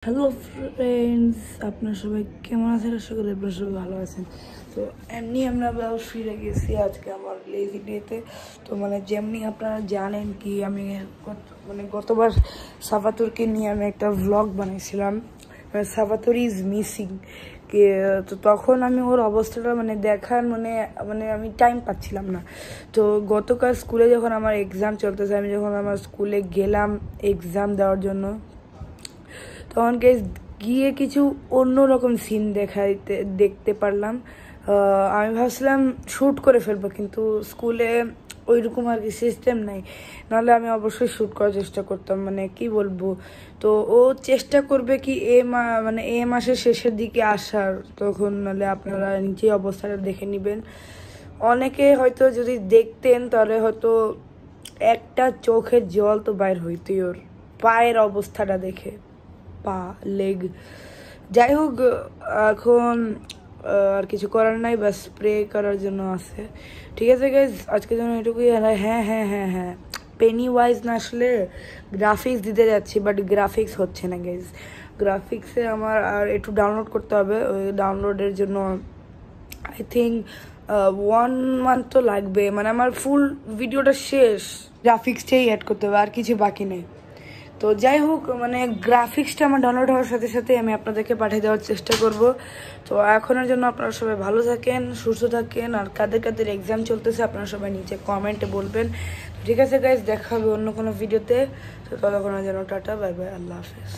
Hello friends, আপনারা সবাই কেমন আছেন? আশা করি আপনারা সবাই ভালো আছেন। তো এমনি আমরা ফিরে গেছি আজকে আমার লেজি ডেতে। তো যেমনি আপনারা জানেন কি আমি গতবার সাফাতুরকে নিয়ে আমি একটা ভ্লগ বানিয়েছিলাম, সাফাতুর ইজ মিসিং। তো তখন আমি ওর অবস্থাটা দেখার আমি টাইম পাচ্ছিলাম না। তো গতকাল স্কুলে যখন আমার এক্সাম চলতেছে, আমি যখন আমার স্কুলে গেলাম এক্সাম দেওয়ার জন্য, তখন গিয়ে কিছু অন্যরকম সিন দেখতে পারলাম। আমি ভাবছিলাম শ্যুট করে ফেলবো, কিন্তু স্কুলে ওইরকম আর কি সিস্টেম নাই, নাহলে আমি অবশ্যই শ্যুট করার চেষ্টা করতাম। কি বলবো, তো ও চেষ্টা করবে কি এই মাসের শেষের দিকে আসার, তখন নাহলে আপনারা নিজেই অবস্থাটা দেখে নেবেন। অনেকে হয়তো যদি দেখতেন তাহলে হয়তো একটা চোখের জল তো বাইর হইতই ওর পায়ের অবস্থাটা দেখে, পা লেগ। যাই হোক, এখন আর কিছু করার নাই, বাস স্প্রে করার জন্য আছে। ঠিক আছে গাইজ, আজকের জন্য এটুকুই। হ্যাঁ হ্যাঁ হ্যাঁ হ্যাঁ পেনি ওয়াইজ না আসলে গ্রাফিক্স দিতে যাচ্ছি, বাট গ্রাফিক্স হচ্ছে না গাইজ। গ্রাফিক্সে আমার আর একটু ডাউনলোড করতে হবে। ওই ডাউনলোডের জন্য আই থিঙ্ক 1 মান্থ তো লাগবে। আমার ফুল ভিডিওটা শেষ, গ্রাফিক্সটাই অ্যাড করতে হবে, আর কিছু বাকি নেই। তো যাই হোক, গ্রাফিক্সটা আমার ডাউনলোড হওয়ার সাথে সাথে আমি আপনাদেরকে পাঠিয়ে দেওয়ার চেষ্টা করব। তো এখনের জন্য আপনারা সবাই ভালো থাকেন, সুস্থ থাকেন, আর কাদের কাদের এক্সাম চলতেছে আপনারা সবাই নিচে কমেন্টে বলবেন। ঠিক আছে গাইজ, দেখা হবে অন্য কোনো ভিডিওতে। তো ততক্ষণের জন্য টাটা, বাই বাই, আল্লাহ হাফেজ।